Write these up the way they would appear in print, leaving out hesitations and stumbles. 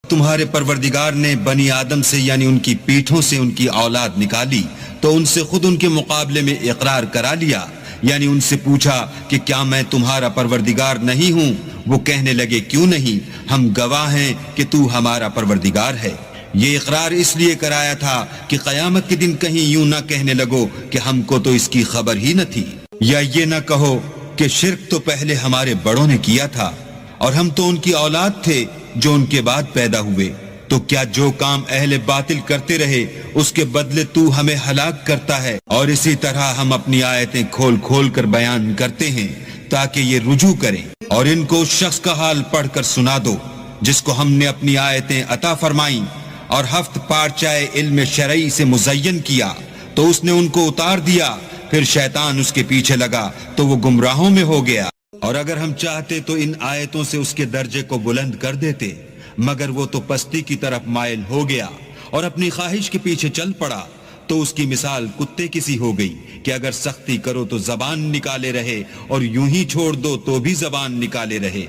تمہارے پروردگار نے بنی آدم سے یعنی ان کی پیٹھوں سے ان کی اولاد نکالی تو ان سے خود ان کے مقابلے میں اقرار کرا لیا، یعنی ان سے پوچھا کہ کیا میں تمہارا پروردگار نہیں ہوں؟ وہ کہنے لگے کیوں نہیں، ہم گواہ ہیں کہ تو ہمارا پروردگار ہے۔ یہ اقرار اس لیے کرایا تھا کہ قیامت کے دن کہیں یوں نہ کہنے لگو کہ ہم کو تو اس کی خبر ہی نہ تھی، یا یہ نہ کہو کہ شرک تو پہلے ہمارے بڑوں نے کیا تھا اور ہم تو ان کی اولاد تھے جو ان کے بعد پیدا ہوئے، تو کیا جو کام اہل باطل کرتے رہے اس کے بدلے تو ہمیں ہلاک کرتا ہے؟ اور اسی طرح ہم اپنی آیتیں کھول کھول کر بیان کرتے ہیں تاکہ یہ رجوع کریں، اور ان کو اس شخص کا حال پڑھ کر سنا دو جس کو ہم نے اپنی آیتیں عطا فرمائیں اور ہفت پارچائے علم شرعی سے مزین کیا تو اس نے ان کو اتار دیا، پھر شیطان اس کے پیچھے لگا تو وہ گمراہوں میں ہو گیا۔ اور اگر ہم چاہتے تو ان آیتوں سے اس کے درجے کو بلند کر دیتے، مگر وہ تو پستی کی طرف مائل ہو گیا اور اپنی خواہش کے پیچھے چل پڑا، تو اس کی مثال کتے کی سی ہو گئی کہ اگر سختی کرو تو زبان نکالے رہے اور یوں ہی چھوڑ دو تو بھی زبان نکالے رہے۔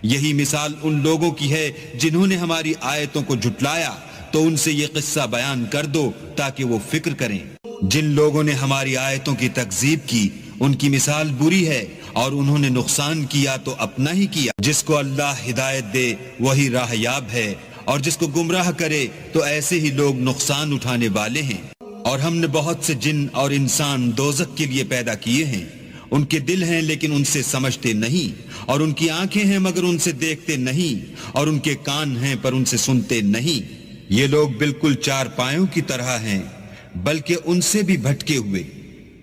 یہی مثال ان لوگوں کی ہے جنہوں نے ہماری آیتوں کو جھٹلایا، تو ان سے یہ قصہ بیان کر دو تاکہ وہ فکر کریں۔ جن لوگوں نے ہماری آیتوں کی تکذیب کی ان کی مثال بری ہے، اور انہوں نے نقصان کیا تو اپنا ہی کیا۔ جس کو اللہ ہدایت دے وہی راہ یاب ہے، اور جس کو گمراہ کرے تو ایسے ہی لوگ نقصان اٹھانے والے ہیں۔ اور ہم نے بہت سے جن اور انسان دوزخ کے لیے پیدا کیے ہیں، ان کے دل ہیں لیکن ان سے سمجھتے نہیں، اور ان کی آنکھیں ہیں مگر ان سے دیکھتے نہیں، اور ان کے کان ہیں پر ان سے سنتے نہیں۔ یہ لوگ بالکل چار پایوں کی طرح ہیں، بلکہ ان سے بھی بھٹکے ہوئے۔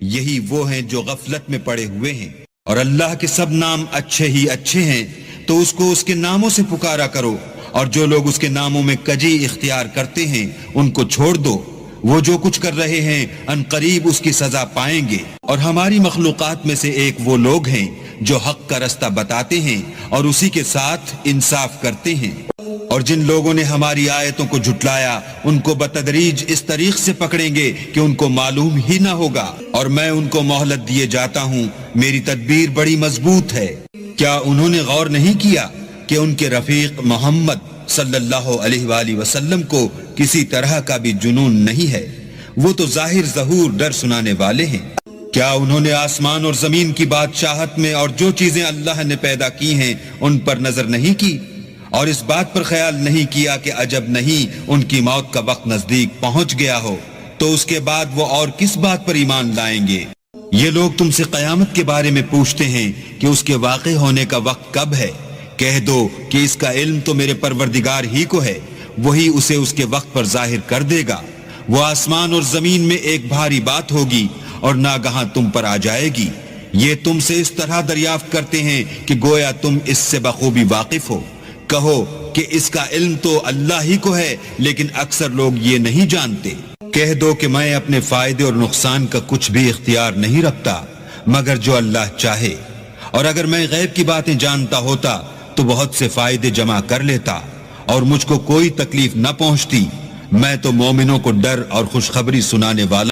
یہی وہ ہیں جو غفلت میں پڑے ہوئے ہیں۔ اور اللہ کے سب نام اچھے ہی اچھے ہیں، تو اس کو اس کے ناموں سے پکارا کرو، اور جو لوگ اس کے ناموں میں کجی اختیار کرتے ہیں ان کو چھوڑ دو، وہ جو کچھ کر رہے ہیں ان قریب اس کی سزا پائیں گے۔ اور ہماری مخلوقات میں سے ایک وہ لوگ ہیں جو حق کا رستہ بتاتے ہیں اور اسی کے ساتھ انصاف کرتے ہیں۔ اور جن لوگوں نے ہماری آیتوں کو جھٹلایا ان کو بتدریج اس طریق سے پکڑیں گے کہ ان کو معلوم ہی نہ ہوگا، اور میں ان کو مہلت دیے جاتا ہوں، میری تدبیر بڑی مضبوط ہے۔ کیا انہوں نے غور نہیں کیا کہ ان کے رفیق محمد صلی اللہ علیہ وآلہ وسلم کو کسی طرح کا بھی جنون نہیں ہے؟ وہ تو ظاہر ظہور ڈر سنانے والے ہیں۔ کیا انہوں نے آسمان اور زمین کی بادشاہت میں اور جو چیزیں اللہ نے پیدا کی ہیں ان پر نظر نہیں کی، اور اس بات پر خیال نہیں کیا کہ عجب نہیں ان کی موت کا وقت نزدیک پہنچ گیا ہو، تو اس کے بعد وہ اور کس بات پر ایمان لائیں گے؟ یہ لوگ تم سے قیامت کے بارے میں پوچھتے ہیں کہ اس کے واقع ہونے کا وقت کب ہے۔ کہہ دو کہ اس کا علم تو میرے پروردگار ہی کو ہے، وہی اسے اس کے وقت پر ظاہر کر دے گا۔ وہ آسمان اور زمین میں ایک بھاری بات ہوگی اور ناگہاں تم پر آ جائے گی۔ یہ تم سے اس طرح دریافت کرتے ہیں کہ گویا تم اس سے بخوبی واقف ہو۔ کہو کہ اس کا علم تو اللہ ہی کو ہے، لیکن اکثر لوگ یہ نہیں جانتے۔ کہہ دو کہ میں اپنے فائدے اور نقصان کا کچھ بھی اختیار نہیں رکھتا مگر جو اللہ چاہے، اور اگر میں غیب کی باتیں جانتا ہوتا تو بہت سے فائدے جمع کر لیتا اور مجھ کو کوئی تکلیف نہ پہنچتی۔ میں تو مومنوں کو ڈر اور خوشخبری سنانے والا